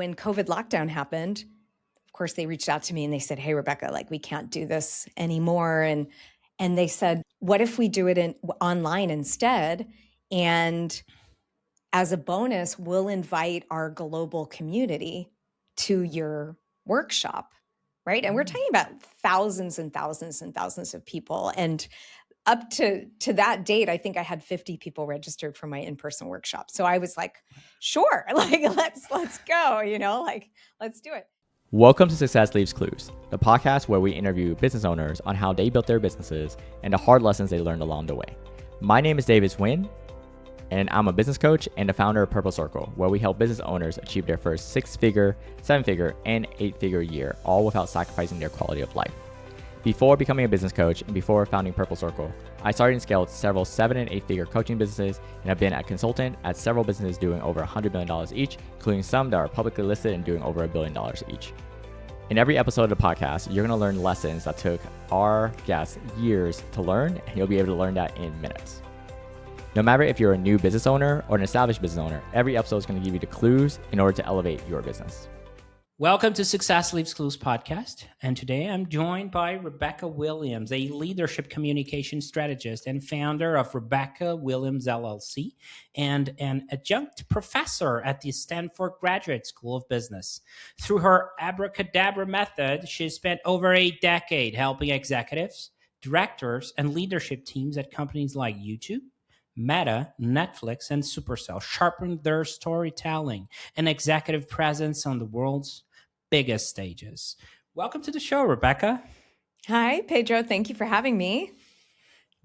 when COVID lockdown happened, of course, they reached out to me and they said, "Hey, Rebecca, like we can't do this anymore." And they said, "What if we do it online instead? And as a bonus, we'll invite our global community to your workshop." Right. And we're talking about thousands and thousands and thousands of people. And up to that date, I think I had 50 people registered for my in-person workshop. So I was like, sure, like let's go, let's do it. Welcome to Success Leaves Clues, the podcast where we interview business owners on how they built their businesses and the hard lessons they learned along the way. My name is David Wynn, and I'm a business coach and the founder of Purple Circle, where we help business owners achieve their first 6-figure, 7-figure, and 8-figure year, all without sacrificing their quality of life. Before becoming a business coach and before founding Purple Circle, I started and scaled several 7- and 8-figure coaching businesses and have been a consultant at several businesses doing over $100 million each, including some that are publicly listed and doing over $1 billion each. In every episode of the podcast, you're going to learn lessons that took our guests years to learn, and you'll be able to learn that in minutes. No matter if you're a new business owner or an established business owner, every episode is going to give you the clues in order to elevate your business. Welcome to Success Leaves Clues podcast. And today I'm joined by Rebecca Williams, a leadership communication strategist and founder of Rebecca Williams LLC and an adjunct professor at the Stanford Graduate School of Business. Through her abracadabra method, she spent over a decade helping executives, directors, and leadership teams at companies like YouTube, Meta, Netflix, and Supercell sharpen their storytelling and executive presence on the world's biggest stages. Welcome to the show, Rebecca. Hi, Pedro. Thank you for having me.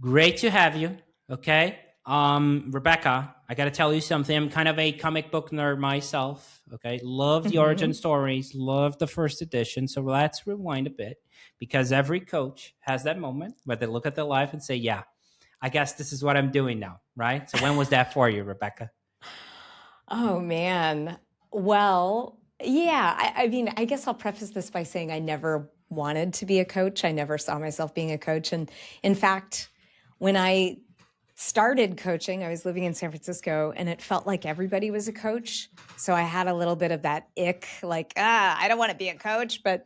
Great to have you. Okay. Rebecca, I got to tell you something. I'm kind of a comic book nerd myself. Okay. Love the origin stories. Love the first edition. So let's rewind a bit, because every coach has that moment where they look at their life and say, yeah, I guess this is what I'm doing now. Right. So when was that for you, Rebecca? Oh, man. Well, yeah, I mean, I guess I'll preface this by saying I never wanted to be a coach. I never saw myself being a coach. And in fact, when I started coaching, I was living in San Francisco and it felt like everybody was a coach. So I had a little bit of that ick, like, I don't want to be a coach, but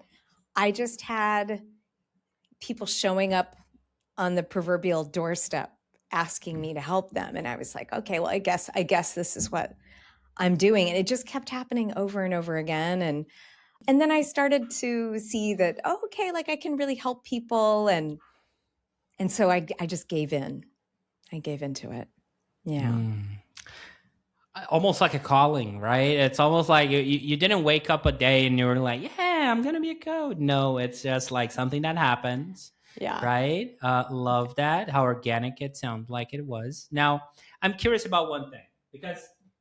I just had people showing up on the proverbial doorstep asking me to help them. And I was like, okay, well, I guess this is what I'm doing. And it just kept happening over and over again. And then I started to see that, oh, okay, like I can really help people. And so I just gave in. I gave into it. Yeah. Almost like a calling, right? It's almost like you didn't wake up a day and you were like, yeah, I'm going to be a coach. No, it's just like something that happens. Yeah. Right? Love that. How organic it sounded like it was. Now, I'm curious about one thing, because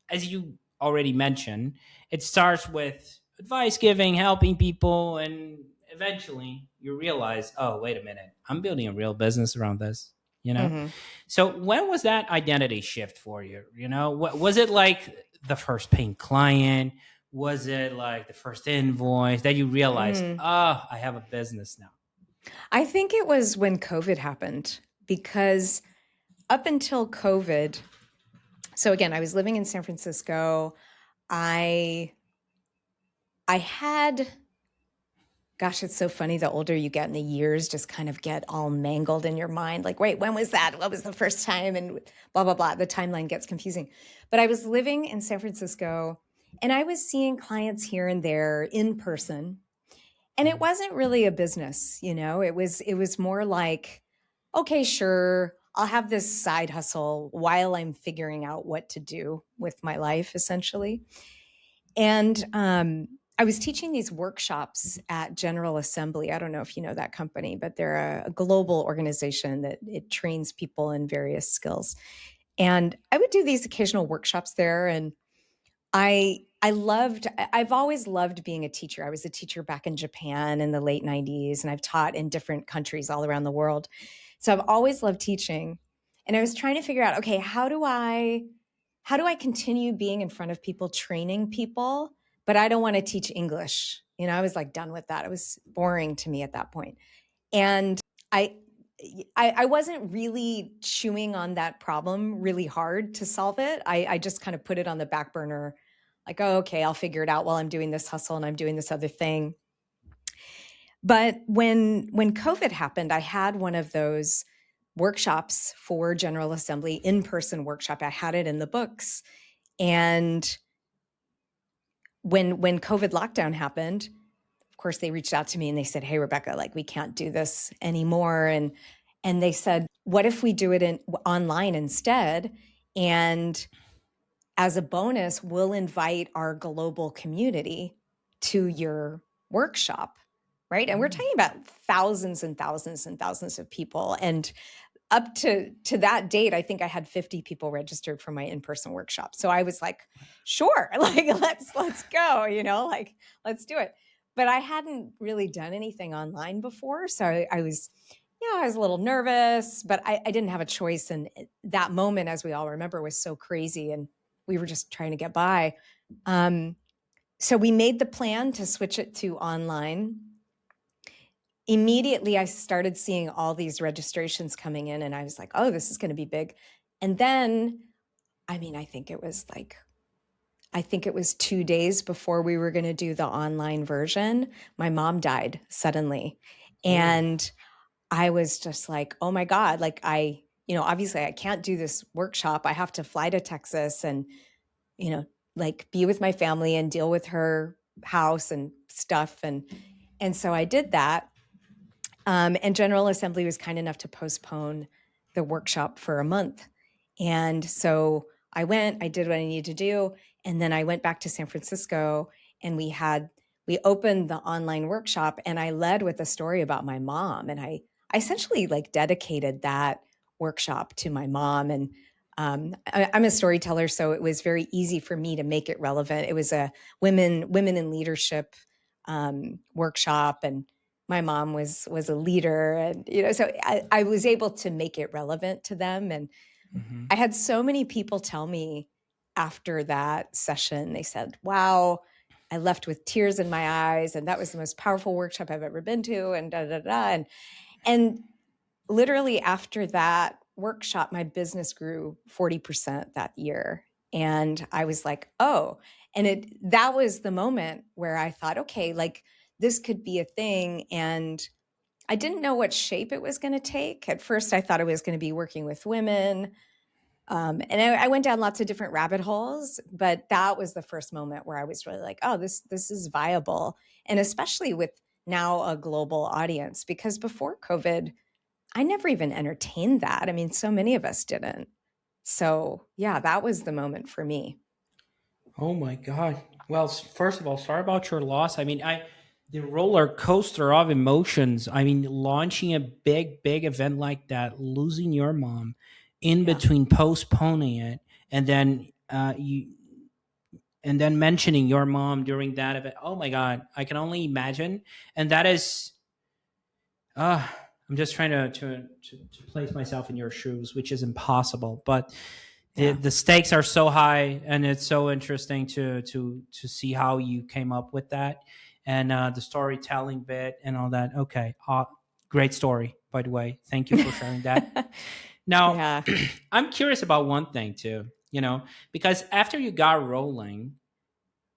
as you already mentioned, it starts with advice giving, helping people, and eventually you realize, oh, wait a minute, I'm building a real business around this, So when was that identity shift for you? Was it like the first paying client? Was it like the first invoice that you realized, I have a business now? I think it was when COVID happened, because up until COVID, so again, I was living in San Francisco. I had, gosh, it's so funny. The older you get and the years just kind of get all mangled in your mind. Like, wait, when was that? What was the first time? And blah, blah, blah. The timeline gets confusing. But I was living in San Francisco and I was seeing clients here and there in person. And it wasn't really a business, it was more like, okay, sure, I'll have this side hustle while I'm figuring out what to do with my life, essentially. And I was teaching these workshops at General Assembly. I don't know if you know that company, but they're a global organization that it trains people in various skills. And I would do these occasional workshops there. And I've always loved being a teacher. I was a teacher back in Japan in the late 90s, and I've taught in different countries all around the world. So I've always loved teaching. And I was trying to figure out, okay, how do I continue being in front of people, training people, but I don't want to teach English. I was like done with that. It was boring to me at that point. And I wasn't really chewing on that problem really hard to solve it. I just kind of put it on the back burner like, oh, okay, I'll figure it out while I'm doing this hustle and I'm doing this other thing. But when COVID happened, I had one of those workshops for General Assembly, in-person workshop. I had it in the books. And when COVID lockdown happened, of course, they reached out to me and they said, hey, Rebecca, like, we can't do this anymore. And they said, what if we do it online instead? And as a bonus, we'll invite our global community to your workshop, right? And we're talking about thousands and thousands and thousands of people. And up to that date, I think I had 50 people registered for my in-person workshop. So I was like, sure, like, let's go, like, let's do it. But I hadn't really done anything online before. So I was a little nervous, but I didn't have a choice. And that moment, as we all remember, was so crazy. And we were just trying to get by. So we made the plan to switch it to online. Immediately, I started seeing all these registrations coming in, and I was like, oh, this is going to be big. And then, I think it was 2 days before we were going to do the online version, my mom died suddenly. And I was just like, oh my God, like obviously I can't do this workshop. I have to fly to Texas and, like, be with my family and deal with her house and stuff. And so I did that. And General Assembly was kind enough to postpone the workshop for a month. And so I did what I needed to do. And then I went back to San Francisco and we opened the online workshop, and I led with a story about my mom. And I essentially like dedicated that workshop to my mom. And I'm a storyteller, so it was very easy for me to make it relevant. It was a women in leadership workshop, and my mom was a leader, and so I was able to make it relevant to them. And I had so many people tell me after that session, they said, wow, I left with tears in my eyes, and that was the most powerful workshop I've ever been to, and da da da. And literally after that workshop, my business grew 40% that year. And I was like, oh, and that was the moment where I thought, okay, like, this could be a thing. And I didn't know what shape it was going to take. At first, I thought it was going to be working with women. And I went down lots of different rabbit holes, but that was the first moment where I was really like, oh, this is viable. And especially with now a global audience, because before COVID, I never even entertained that. So many of us didn't. So yeah, that was the moment for me. Oh my God. Well, first of all, sorry about your loss. The roller coaster of emotions. Launching a big event like that, losing your mom, in between postponing it, and then mentioning your mom during that event. Oh my God, I can only imagine. And that is, I'm just trying to place myself in your shoes, which is impossible. But the stakes are so high, and it's so interesting to see how you came up with that, and the storytelling bit and all that. Okay, great story, by the way. Thank you for sharing that. Now, I'm curious about one thing too, because after you got rolling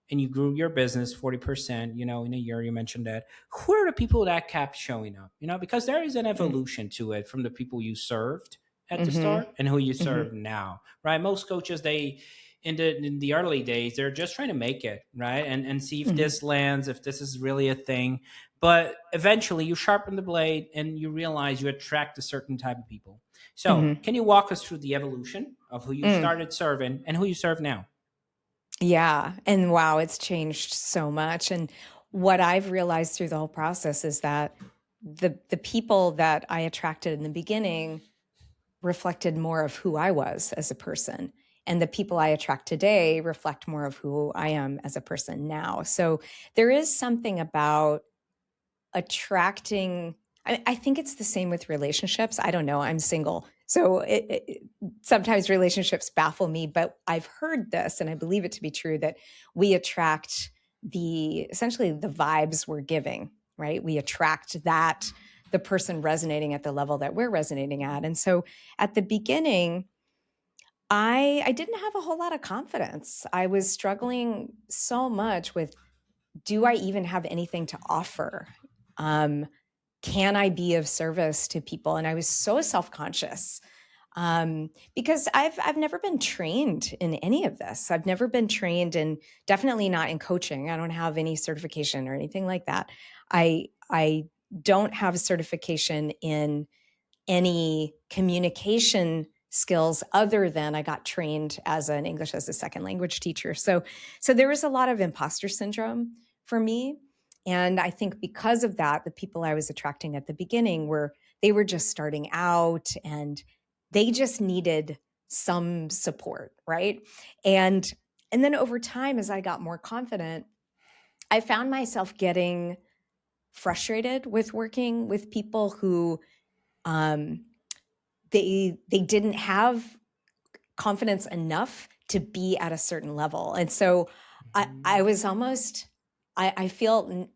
and you grew your business 40%, in a year, you mentioned that. Who are the people that kept showing up? Because there is an evolution to it from the people you served at the start and who you serve now, right? Most coaches, in the early days, they're just trying to make it, right? And see if this lands, if this is really a thing. But eventually you sharpen the blade and you realize you attract a certain type of people. So can you walk us through the evolution of who you started serving and who you serve now? Yeah. And wow, it's changed so much. And what I've realized through the whole process is that the people that I attracted in the beginning reflected more of who I was as a person. And the people I attract today reflect more of who I am as a person now. So there is something about attracting. I think it's the same with relationships. I don't know. I'm single. So sometimes relationships baffle me, but I've heard this and I believe it to be true, that we attract essentially the vibes we're giving, right? We attract the person resonating at the level that we're resonating at. And so at the beginning, I didn't have a whole lot of confidence. I was struggling so much with, do I even have anything to offer? Um, can I be of service to people? And I was so self-conscious because I've never been trained in any of this. I've never been trained in, definitely not in coaching. I don't have any certification or anything like that. I don't have a certification in any communication skills other than I got trained as an English as a second language teacher. So there was a lot of imposter syndrome for me. And I think because of that, the people I was attracting at the beginning they were just starting out and they just needed some support, right? And then over time, as I got more confident, I found myself getting frustrated with working with people who um, they didn't have confidence enough to be at a certain level. And so I was almost, I feel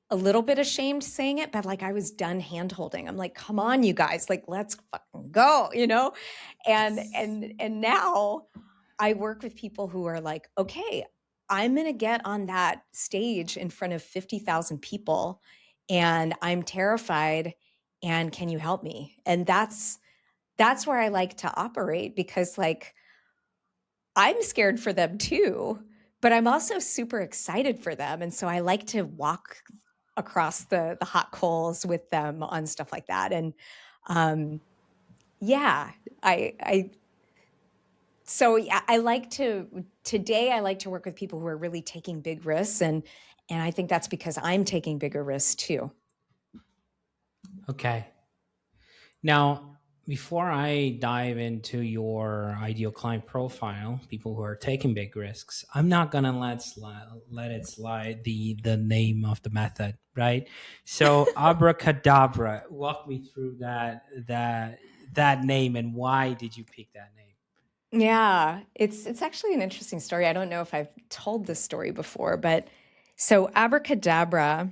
a little bit ashamed saying it, but like I was done hand holding. I'm like, come on, you guys, like, let's fucking go, you know? And now I work with people who are like, okay, I'm going to get on that stage in front of 50,000 people and I'm terrified. And can you help me? And that's where I like to operate because like I'm scared for them too, but I'm also super excited for them. And so I like to walk across the hot coals with them on stuff like that. And yeah, I so yeah, today I like to work with people who are really taking big risks and I think that's because I'm taking bigger risks too. Okay. Now, before I dive into your ideal client profile, people who are taking big risks, I'm not gonna let it slide the name of the method, right? So abracadabra, walk me through that name and why did you pick that name? Yeah, it's actually an interesting story. I don't know if I've told this story before, but so abracadabra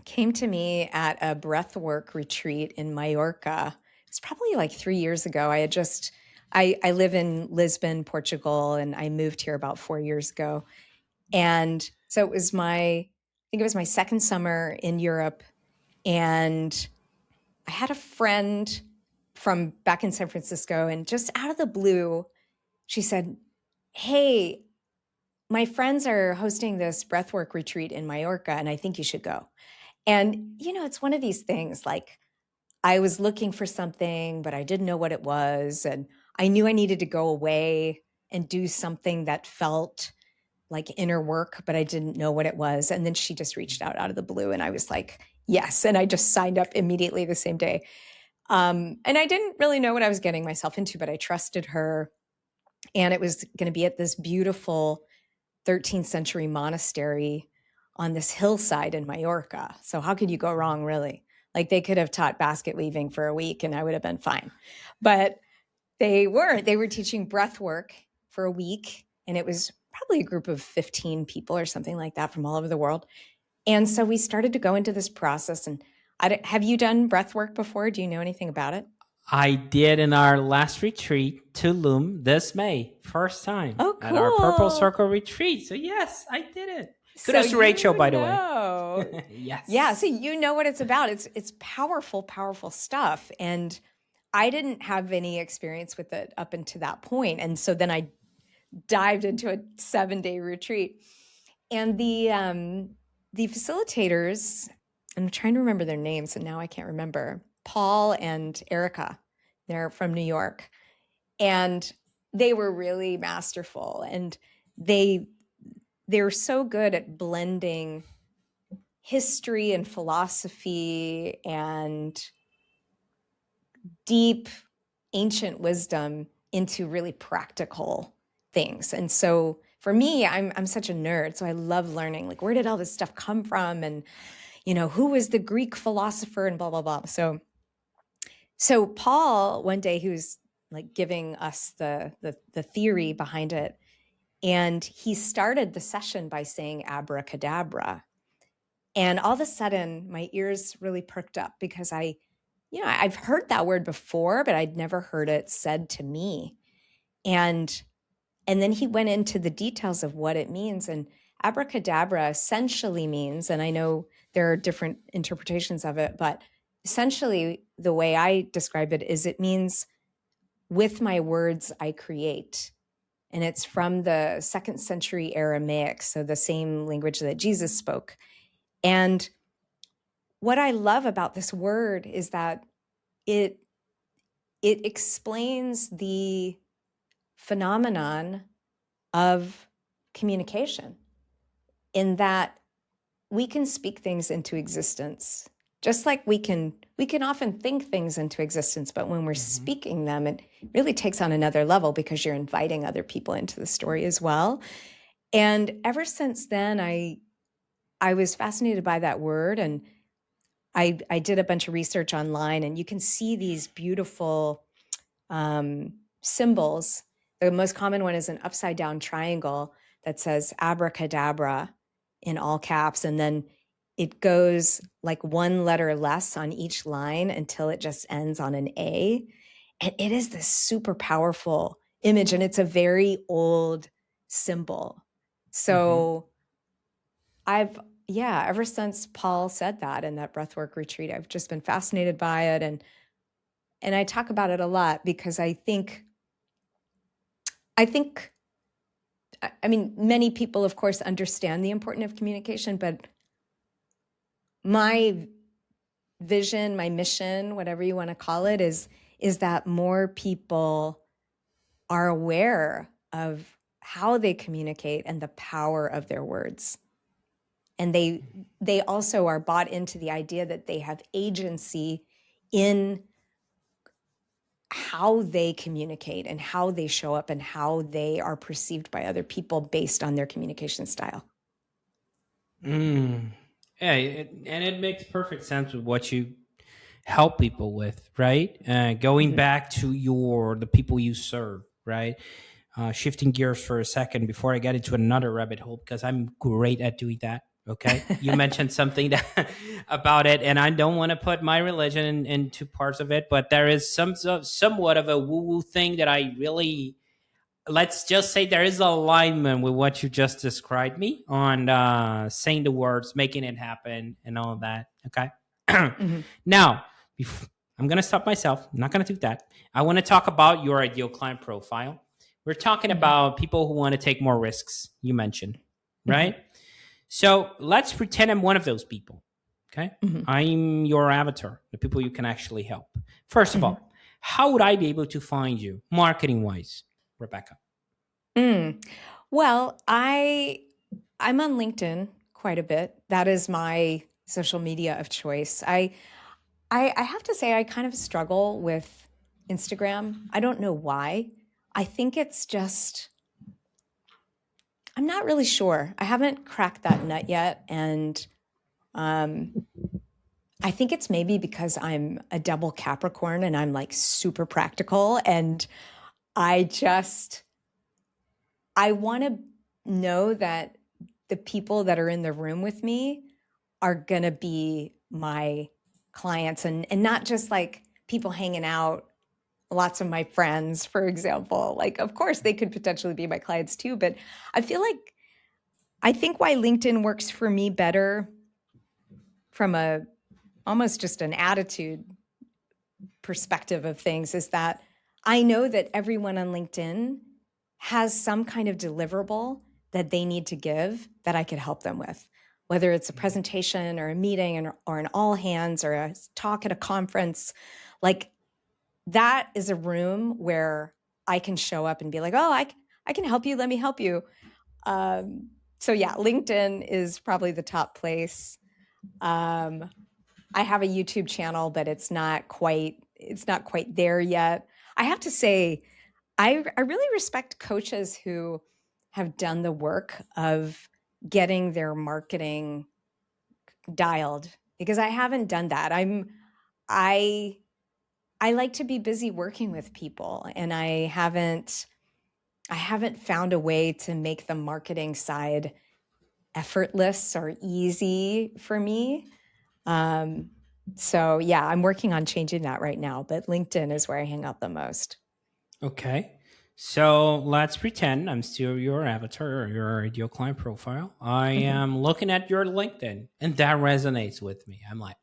came to me at a breathwork retreat in Mallorca. It's probably like 3 years ago. I live in Lisbon, Portugal, and I moved here about 4 years ago. And so I think it was my second summer in Europe. And I had a friend from back in San Francisco, and just out of the blue, she said, hey, my friends are hosting this breathwork retreat in Mallorca, and I think you should go. And, it's one of these things like I was looking for something, but I didn't know what it was. And I knew I needed to go away and do something that felt like inner work, but I didn't know what it was. And then she just reached out of the blue. And I was like, yes. And I just signed up immediately the same day. And I didn't really know what I was getting myself into, but I trusted her. And it was going to be at this beautiful 13th century monastery on this hillside in Mallorca. So how could you go wrong, really? Like they could have taught basket weaving for a week and I would have been fine. But they weren't. They were teaching breath work for a week. And it was probably a group of 15 people or something like that from all over the world. And so we started to go into this process. And have you done breath work before? Do you know anything about it? I did in our last retreat, Tulum, this May, first time at our Purple cool. Circle retreat. So yes, I did it. So Kudos to Rachel, by the know. way. Yes. Yeah, so you know what it's about. It's powerful, powerful stuff. And I didn't have any experience with it up until that point. And so then I dived into a 7-day retreat. And the facilitators, I'm trying to remember their names, and now I can't remember. Paul and Erica, they're from New York. And they were really masterful. And they're so good at blending history and philosophy and deep ancient wisdom into really practical things. And so for me, I'm such a nerd, so I love learning like where did all this stuff come from and who was the Greek philosopher and blah blah blah. So Paul one day he was like giving us the theory behind it. And he started the session by saying abracadabra. And all of a sudden, my ears really perked up because I've heard that word before, but I'd never heard it said to me. And then he went into the details of what it means. And abracadabra essentially means, and I know there are different interpretations of it, but essentially the way I describe it is it means with my words I create. And it's from the 2nd century Aramaic, so the same language that Jesus spoke. And what I love about this word is that it explains the phenomenon of communication, in that we can speak things into existence, just like we can often think things into existence, but when we're speaking them, it really takes on another level because you're inviting other people into the story as well. And ever since then, I was fascinated by that word, and I did a bunch of research online, and you can see these beautiful symbols. The most common one is an upside down triangle that says abracadabra in all caps. And then it goes like one letter less on each line until it just ends on an A. And it is this super powerful image, and it's a very old symbol. So ever since Paul said that in that breathwork retreat, I've just been fascinated by it. And I talk about it a lot because I mean, many people, of course, understand the importance of communication, but my vision, my mission, whatever you want to call it, is that more people are aware of how they communicate and the power of their words. And they also are bought into the idea that they have agency in how they communicate and how they show up and how they are perceived by other people based on their communication style. Yeah, and it makes perfect sense with what you help people with, right? Going back to the people you serve, right? Shifting gears for a second before I get into another rabbit hole, because I'm great at doing that. Okay, you mentioned something about it, and I don't want to put my religion into parts of it, but there is somewhat of a woo-woo thing that I really, let's just say there is alignment with what you just described me on saying the words, making it happen, and all of that. Okay, now I'm going to stop myself. I'm not going to do that. I want to talk about your ideal client profile. We're talking about people who want to take more risks, you mentioned, right? So let's pretend I'm one of those people. Okay. I'm your avatar, the people you can actually help. First of all, how would I be able to find you marketing wise, Rebecca? Well, I'm on LinkedIn quite a bit. That is my social media of choice. I have to say I kind of struggle with Instagram. I don't know why. I think it's just, I'm not really sure. I haven't cracked that nut yet. And I think it's maybe because I'm a double Capricorn and I'm like super practical. And I want to know that the people that are in the room with me are going to be my clients, and not just like people hanging out, lots of my friends, for example. Like, of course, they could potentially be my clients too. But I think why LinkedIn works for me better from almost just an attitude perspective of things is that I know that everyone on LinkedIn has some kind of deliverable that they need to give that I could help them with, whether it's a presentation or a meeting or an all hands or a talk at a conference. Like, that is a room where I can show up and be like, oh, I can help you. Let me help you. So yeah, LinkedIn is probably the top place. I have a YouTube channel, but it's not quite there yet. I have to say, I really respect coaches who have done the work of getting their marketing dialed, because I haven't done that. I like to be busy working with people, and I haven't found a way to make the marketing side effortless or easy for me. So yeah, I'm working on changing that right now, but LinkedIn is where I hang out the most. Okay. So let's pretend I'm still your avatar or your ideal client profile. I Mhm. am looking at your LinkedIn and that resonates with me. I'm like,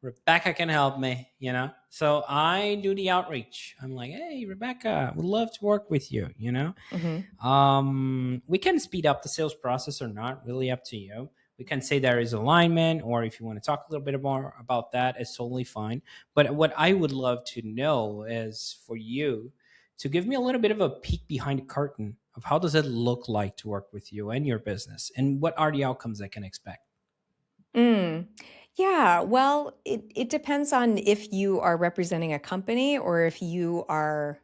Rebecca can help me, you know? So I do the outreach. I'm like, hey, Rebecca, would love to work with you, you know? Mhm. We can speed up the sales process or not, really up to you. We can say there is alignment, or if you want to talk a little bit more about that, it's totally fine. But what I would love to know is for you to give me a little bit of a peek behind the curtain of how does it look like to work with you and your business, and what are the outcomes I can expect. Mm. Yeah, well, it depends on if you are representing a company or if you are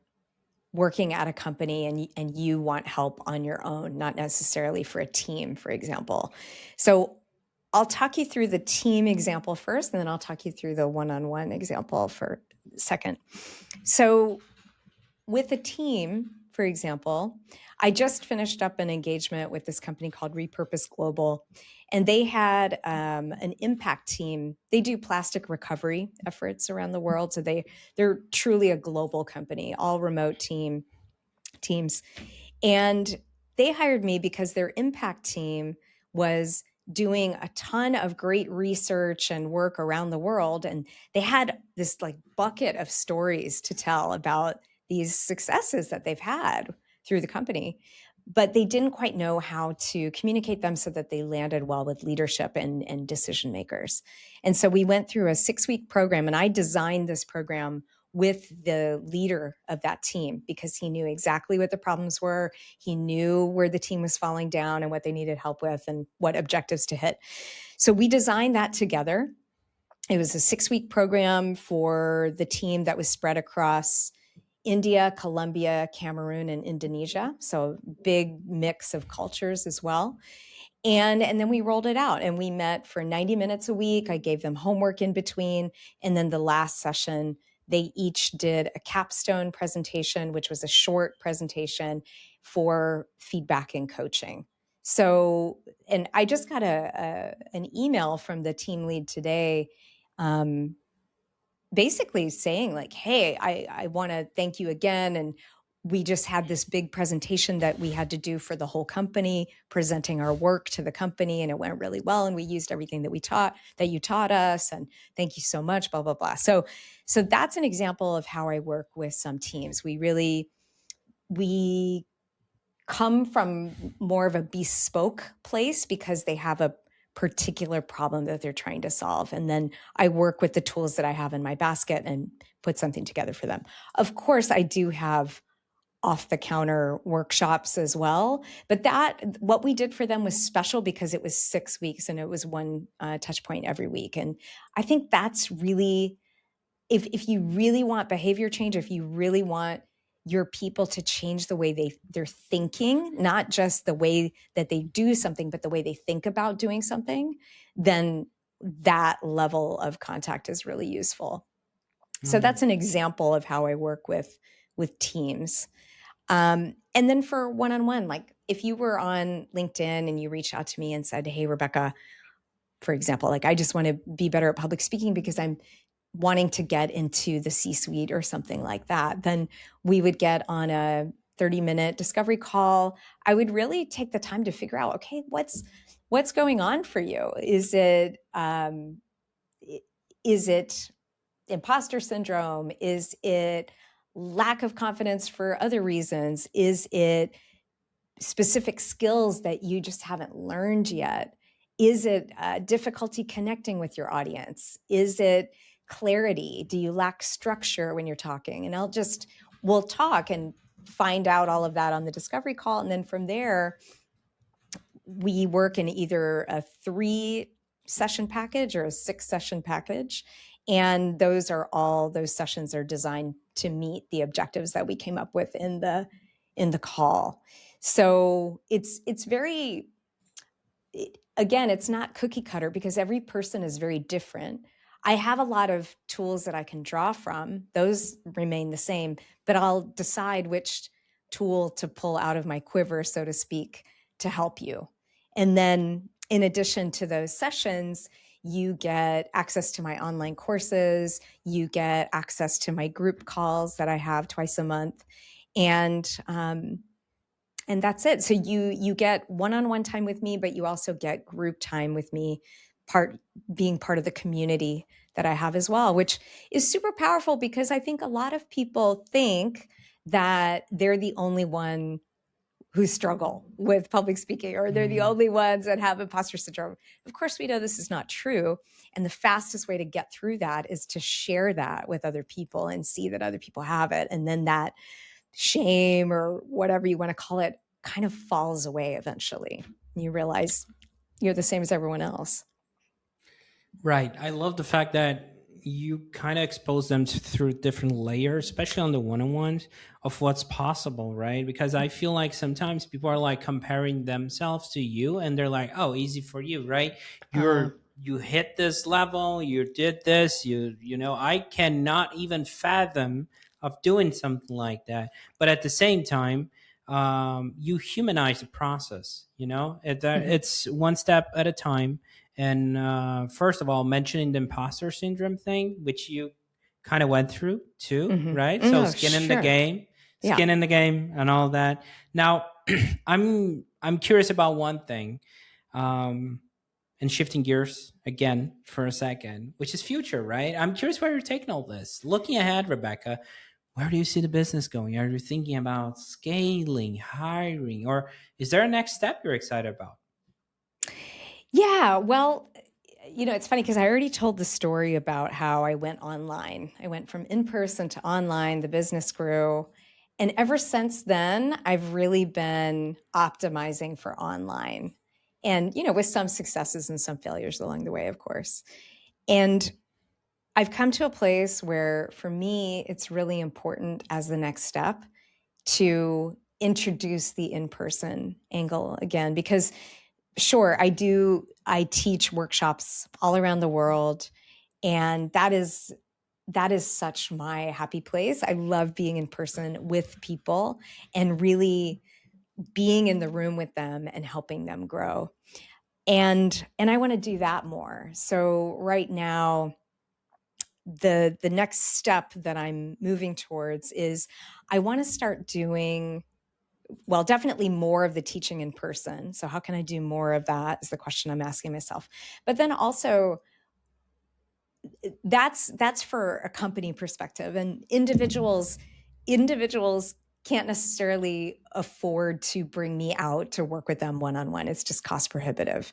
working at a company and you want help on your own, not necessarily for a team, for example. So I'll talk you through the team example first, and then I'll talk you through the one-on-one example for second. So with a team, for example, I just finished up an engagement with this company called Repurpose Global, and they had an impact team. They do plastic recovery efforts around the world, so they're truly a global company, all remote teams. And they hired me because their impact team was doing a ton of great research and work around the world. And they had this like bucket of stories to tell about these successes that they've had through the company. But they didn't quite know how to communicate them so that they landed well with leadership and decision makers. And so we went through a 6-week program, and I designed this program with the leader of that team because he knew exactly what the problems were. He knew where the team was falling down and what they needed help with and what objectives to hit. So we designed that together. It was a 6-week program for the team that was spread across India, Colombia, Cameroon, and Indonesia. So big mix of cultures as well. And then we rolled it out and we met for 90 minutes a week. I gave them homework in between. And then the last session, they each did a capstone presentation, which was a short presentation for feedback and coaching. So, and I just got an email from the team lead today, um, basically saying like, hey, I want to thank you again. And we just had this big presentation that we had to do for the whole company, presenting our work to the company, and it went really well. And we used everything that you taught us. And thank you so much, blah, blah, blah. So that's an example of how I work with some teams. We come from more of a bespoke place because they have a particular problem that they're trying to solve. And then I work with the tools that I have in my basket and put something together for them. Of course, I do have off the counter workshops as well. But what we did for them was special because it was 6 weeks and it was one touch point every week. And I think that's really, if you really want behavior change, if you really want your people to change the way they're thinking, not just the way that they do something, but the way they think about doing something, then that level of contact is really useful. So that's an example of how I work with teams. And then for one-on-one, like if you were on LinkedIn and you reached out to me and said, hey, Rebecca, for example, like I just want to be better at public speaking because I'm wanting to get into the C-suite or something like that, then we would get on a 30-minute discovery call. I would really take the time to figure out, okay, what's going on for you? Is it imposter syndrome? Is it lack of confidence for other reasons? Is it specific skills that you just haven't learned yet? Is it difficulty connecting with your audience? Is it clarity? Do you lack structure when you're talking? And we'll talk and find out all of that on the discovery call. And then from there, we work in either a 3-session package or a 6-session package. And those sessions are designed to meet the objectives that we came up with in the call. So it's very, again, it's not cookie cutter because every person is very different. I have a lot of tools that I can draw from. Those remain the same, but I'll decide which tool to pull out of my quiver, so to speak, to help you. And then in addition to those sessions, you get access to my online courses, you get access to my group calls that I have twice a month. And that's it. So you get one-on-one time with me, but you also get group time with me, being part of the community that I have as well, which is super powerful because I think a lot of people think that they're the only one who struggle with public speaking, or they're the only ones that have imposter syndrome. Of course, we know this is not true. And the fastest way to get through that is to share that with other people and see that other people have it. And then that shame, or whatever you want to call it, kind of falls away eventually. You realize you're the same as everyone else. Right. I love the fact that you kind of expose them through different layers, especially on the one-on-ones, of what's possible, right? Because I feel like sometimes people are like comparing themselves to you, and they're like, "Oh, easy for you, right? You hit this level, you did this, you know, I cannot even fathom of doing something like that." But at the same time, you humanize the process. You know, it's one step at a time. And first of all, mentioning the imposter syndrome thing, which you kind of went through too, right? So Oh, skin in the sure. game, Yeah. skin in the game, and all that. Now, I'm curious about one thing, and shifting gears again for a second, which is future, right? I'm curious where you're taking all this. Looking ahead, Rebecca, where do you see the business going? Are you thinking about scaling, hiring, or is there a next step you're excited about? Yeah, well, it's funny because I already told the story about how I went online. I went from in person to online, the business grew. And ever since then, I've really been optimizing for online. And, with some successes and some failures along the way, of course. And I've come to a place where, for me, it's really important as the next step to introduce the in person angle again, because sure, I teach workshops all around the world, and that is such my happy place. I love being in person with people and really being in the room with them and helping them grow. And I want to do that more. So right now, the next step that I'm moving towards is I want to start doing, well, definitely more of the teaching in person. So how can I do more of that is the question I'm asking myself. But then also, that's for a company perspective, and individuals can't necessarily afford to bring me out to work with them one-on-one. It's just cost prohibitive.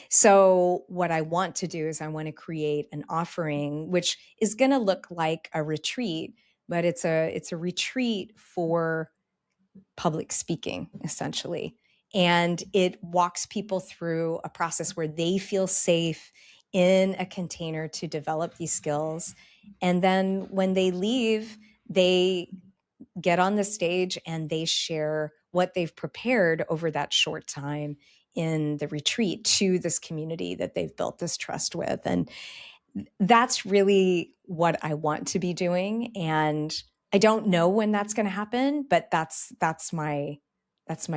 So what I want to do is I want to create an offering which is going to look like a retreat, but it's a retreat for public speaking, essentially. And it walks people through a process where they feel safe in a container to develop these skills. And then when they leave, they get on the stage and they share what they've prepared over that short time in the retreat to this community that they've built this trust with. And that's really what I want to be doing. And I don't know when that's going to happen, but that's my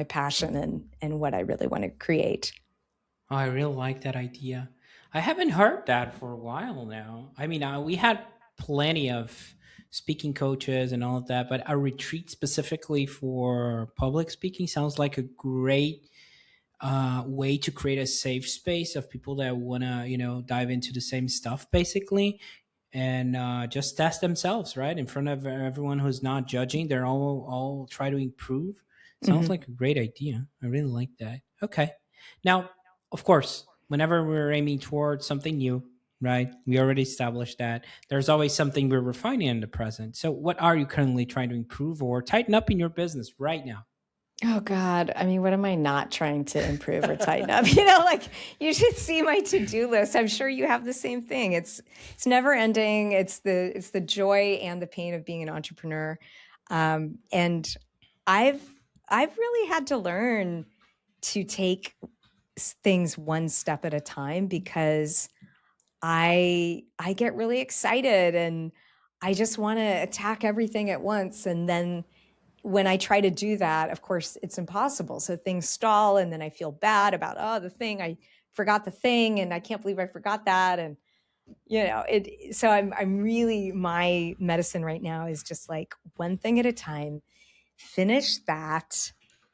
passion and what I really want to create. Oh, I really like that idea. I haven't heard that for a while now. I mean, we had plenty of speaking coaches and all of that, but a retreat specifically for public speaking sounds like a great way to create a safe space of people that want to, dive into the same stuff, basically, and just test themselves, right, in front of everyone who's not judging. They're all try to improve. Sounds Mm-hmm. like a great idea. I really like that. Okay, now, of course, whenever we're aiming towards something new, right, we already established that there's always something we're refining in the present. So what are you currently trying to improve or tighten up in your business right now? Oh God. I mean, what am I not trying to improve or tighten up? Like, you should see my to-do list. I'm sure you have the same thing. It's never ending. It's the joy and the pain of being an entrepreneur. And I've I've really had to learn to take things one step at a time, because I get really excited and I just want to attack everything at once. And then when I try to do that, of course, it's impossible. So things stall, and then I feel bad about, the thing, I forgot the thing, and I can't believe I forgot that. And it. So I'm really, my medicine right now is just like one thing at a time. finish that,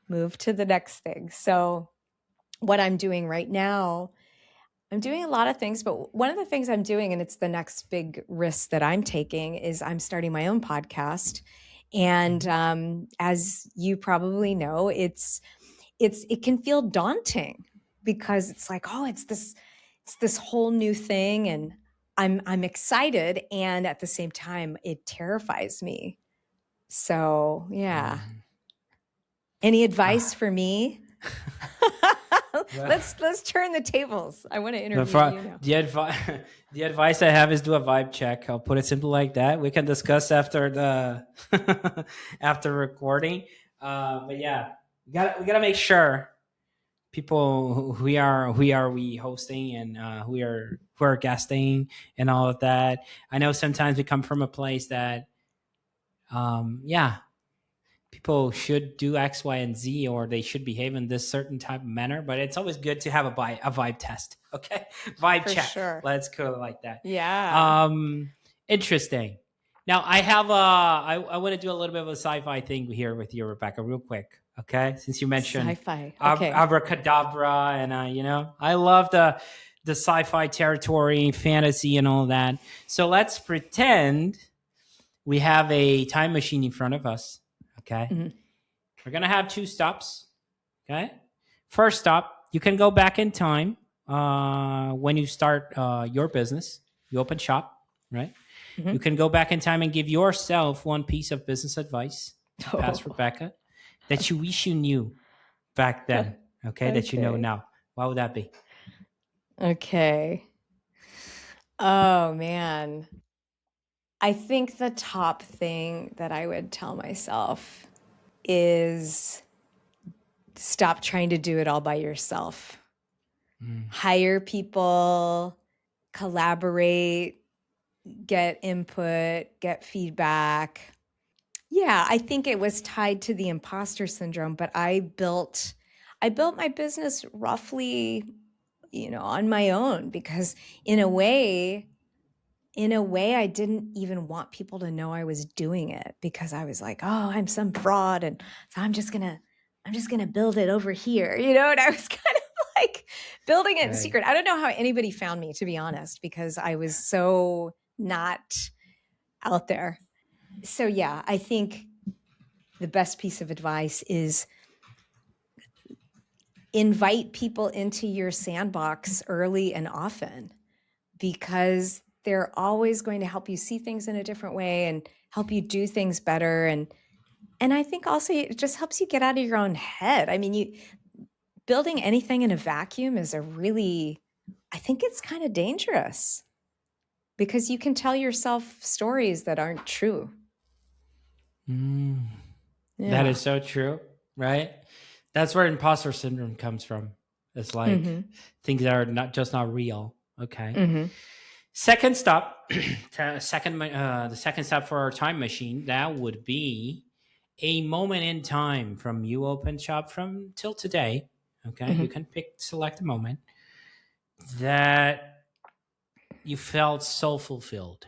move to the next thing. So what I'm doing right now, I'm doing a lot of things, but one of the things I'm doing, and it's the next big risk that I'm taking, is I'm starting my own podcast. And as you probably know, it can feel daunting because it's like, oh, it's this whole new thing, and I'm excited, and at the same time, it terrifies me. So yeah. Any advice for me? Let's turn the tables. I want to interview you now. The advice I have is do a vibe check. I'll put it simply like that. We can discuss after the after recording. But yeah, we gotta make sure people who are we hosting and who are guesting and all of that. I know sometimes we come from a place that people should do X, Y, and Z, or they should behave in this certain type of manner. But it's always good to have a vibe test. Okay, vibe For check. sure. Let's go like that. Yeah. Interesting. Now I have I want to do a little bit of a sci-fi thing here with you, Rebecca, real quick. Okay, since you mentioned Sci-fi. Okay. abracadabra, and I love the sci-fi territory, fantasy, and all that. So let's pretend we have a time machine in front of us. Okay. Mm-hmm. We're going to have 2 stops. Okay. First stop, you can go back in time when you start your business. You open shop, right? Mm-hmm. You can go back in time and give yourself one piece of business advice, past Rebecca, that you wish you knew back then. Okay. That you know now. What would that be? Okay. Oh, man. I think the top thing that I would tell myself is stop trying to do it all by yourself. Hire people, collaborate, get input, get feedback. Yeah, I think it was tied to the imposter syndrome, but I built my business roughly, on my own, because in a way, I didn't even want people to know I was doing it, because I was like, oh, I'm some fraud. And so I'm just going to build it over here, and I was kind of like building it in secret. I don't know how anybody found me, to be honest, because I was so not out there. So yeah, I think the best piece of advice is invite people into your sandbox early and often, because they're always going to help you see things in a different way and help you do things better. And I think also it just helps you get out of your own head. I mean, building anything in a vacuum is I think it's kind of dangerous, because you can tell yourself stories that aren't true. Yeah. That is so true, right? That's where imposter syndrome comes from. It's like things that are not real. Okay. Mm-hmm. Second stop, the second stop for our time machine, that would be a moment in time from you open shop from till today. Okay. You can select a moment that you felt so fulfilled,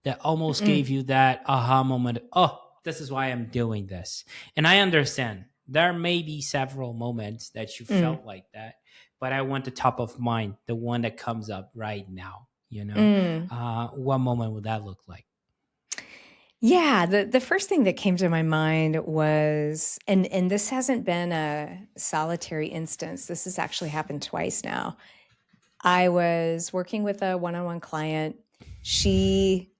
that almost gave you that aha moment. Oh, this is why I'm doing this. And I understand there may be several moments that you felt like that, but I want the top of mind, the one that comes up right now. What moment would that look like? Yeah, the first thing that came to my mind was, and this hasn't been a solitary instance. This has actually happened twice now. I was working with a one-on-one client. She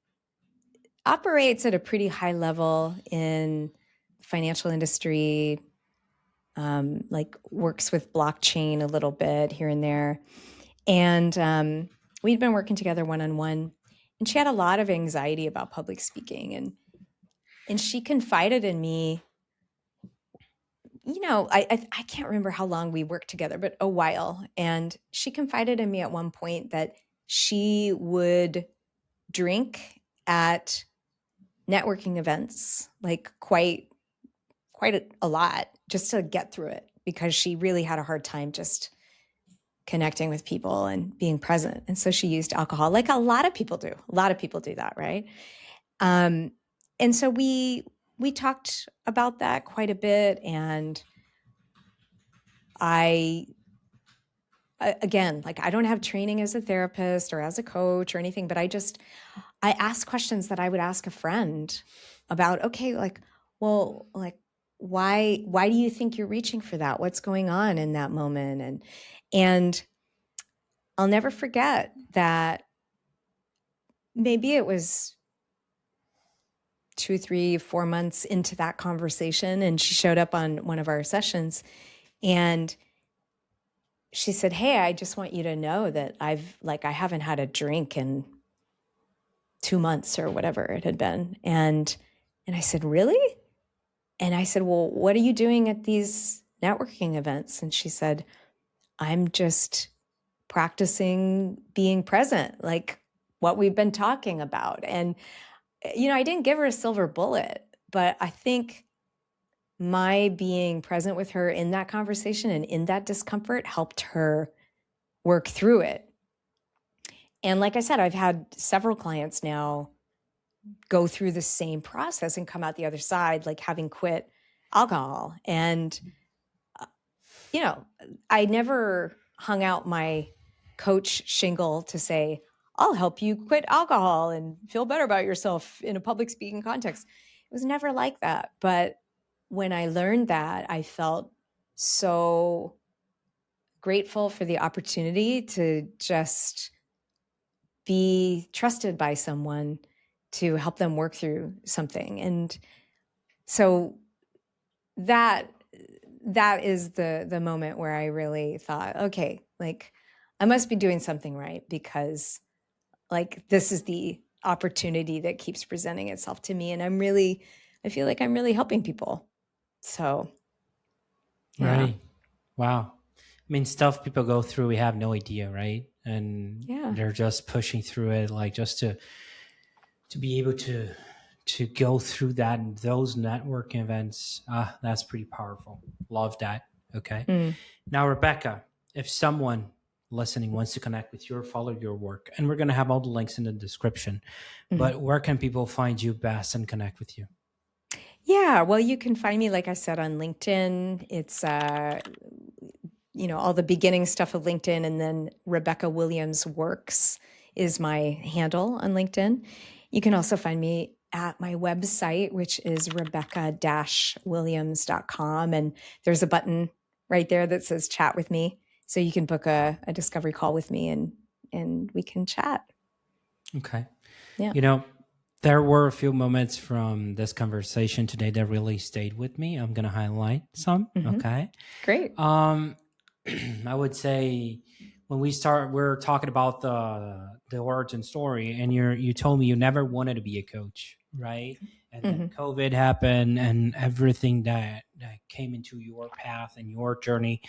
operates at a pretty high level in the financial industry, like works with blockchain a little bit here and there. And we'd been working together one-on-one, and she had a lot of anxiety about public speaking. And she confided in me, I can't remember how long we worked together, but a while. And she confided in me at one point that she would drink at networking events, like quite a lot, just to get through it, because she really had a hard time just connecting with people and being present. And so she used alcohol, like a lot of people do. A lot of people do that, right? And so we we talked about that quite a bit. And again, like I don't have training as a therapist or as a coach or anything, but I asked questions that I would ask a friend about, okay, like, well, like, why do you think you're reaching for that? What's going on in that moment? And I'll never forget that maybe it was 2, 3, 4 months into that conversation, and she showed up on one of our sessions, and she said, "Hey, I just want you to know that I haven't had a drink in 2 months," or whatever it had been. And I said, "Really?" And I said, "Well, what are you doing at these networking events?" And she said, "I'm just practicing being present, like what we've been talking about." And I didn't give her a silver bullet, but I think my being present with her in that conversation and in that discomfort helped her work through it. And like I said, I've had several clients now go through the same process and come out the other side, like having quit alcohol. And, I never hung out my coach shingle to say, I'll help you quit alcohol and feel better about yourself in a public speaking context. It was never like that. But when I learned that, I felt so grateful for the opportunity to just be trusted by someone to help them work through something. And so that is the moment where I really thought, okay, like I must be doing something right, because like this is the opportunity that keeps presenting itself to me, and I feel like I'm really helping people. So yeah. Right. Wow. I mean, stuff people go through, we have no idea, right? And Yeah. they're just pushing through it, like just to be able to go through that and those networking events. That's pretty powerful. Love that. Okay. Mm. Now, Rebecca, if someone listening wants to connect with you or follow your work, and we're going to have all the links in the description, but where can people find you best and connect with you? Yeah, well, you can find me, like I said, on LinkedIn. It's all the beginning stuff of LinkedIn, and then Rebecca Williams Works is my handle on LinkedIn. You can also find me at my website, which is rebecca-williams.com. And there's a button right there that says chat with me. So you can book a discovery call with me, and we can chat. Okay. Yeah. There were a few moments from this conversation today that really stayed with me. I'm going to highlight some. Mhm. Okay. Great. I would say when we're talking about the origin story, and you told me you never wanted to be a coach, right? And then COVID happened, and everything that came into your path and your journey.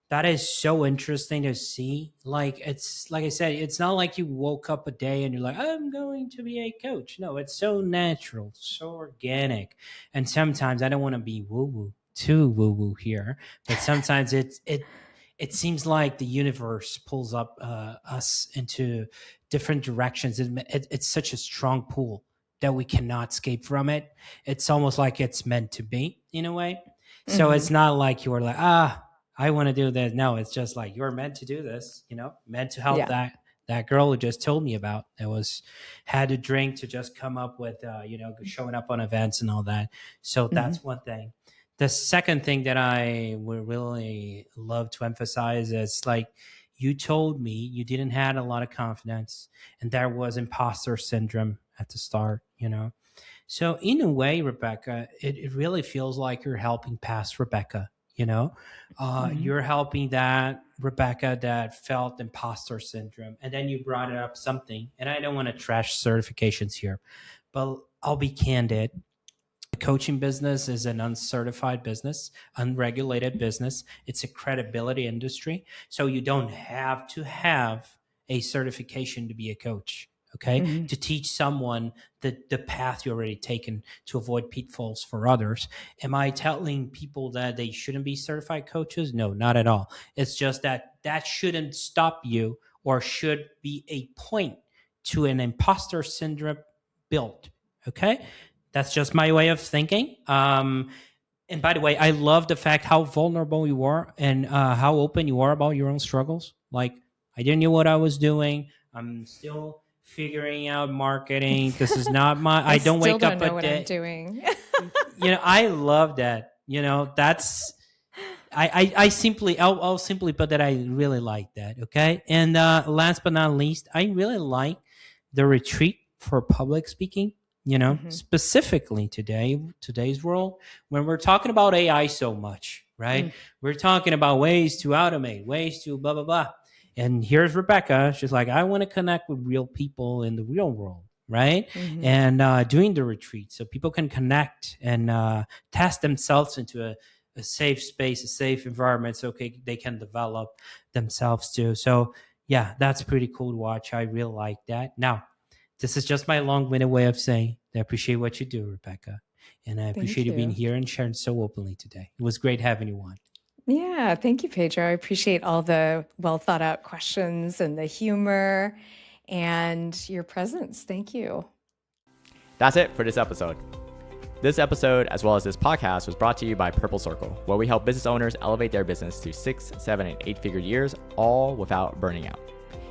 That is so interesting to see. Like, it's like I said, it's not like you woke up a day and you're like, I'm going to be a coach. No, it's so natural, so organic. And sometimes I don't want to be too woo woo here, but sometimes it seems like the universe pulls up us into different directions. It's such a strong pull that we cannot escape from it. It's almost like it's meant to be in a way. So it's not like you were like, I want to do this. No, it's just like you're meant to do this, meant to help Yeah. that girl who just told me about that had a drink to just come up with, showing up on events and all that. So that's one thing. The second thing that I would really love to emphasize is like you told me you didn't had a lot of confidence and there was imposter syndrome at the start. So in a way, Rebecca, it really feels like you're helping past Rebecca. You're helping that Rebecca that felt imposter syndrome, and then you brought up something. And I don't want to trash certifications here, but I'll be candid. The coaching business is an uncertified business, unregulated business. It's a credibility industry, so you don't have to have a certification to be a coach. Okay, to teach someone the path you already taken to avoid pitfalls for others. Am I telling people that they shouldn't be certified coaches? No, not at all. It's just that shouldn't stop you or should be a point to an imposter syndrome built. Okay, That's just my way of thinking. And by the way, I love the fact how vulnerable you are and how open you are about your own struggles. Like, I didn't know what I was doing. I'm still figuring out marketing. This is not my. I don't still wake don't up know a what day. I'm doing. I love that. That's. I'll simply put that I really like that. Okay, and last but not least, I really like the retreat for public speaking. Specifically today's world, when we're talking about AI so much, right? We're talking about ways to automate, ways to blah, blah, blah. And here's Rebecca. She's like, I want to connect with real people in the real world, right? And doing the retreat so people can connect and test themselves into a safe space, a safe environment, so they can develop themselves too. So yeah, that's pretty cool to watch. I really like that. Now, this is just my long-winded way of saying I appreciate what you do, Rebecca. And I appreciate you being here and sharing so openly today. It was great having you on. Yeah, thank you, Pedro. I appreciate all the well thought out questions and the humor and your presence. Thank you. That's it for this episode. This episode, as well as this podcast, was brought to you by Purple Circle, where we help business owners elevate their business to 6, 7, and 8-figure years, all without burning out.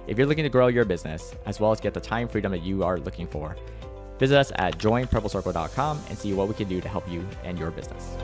If you're looking to grow your business, as well as get the time freedom that you are looking for, visit us at joinpurplecircle.com and see what we can do to help you and your business.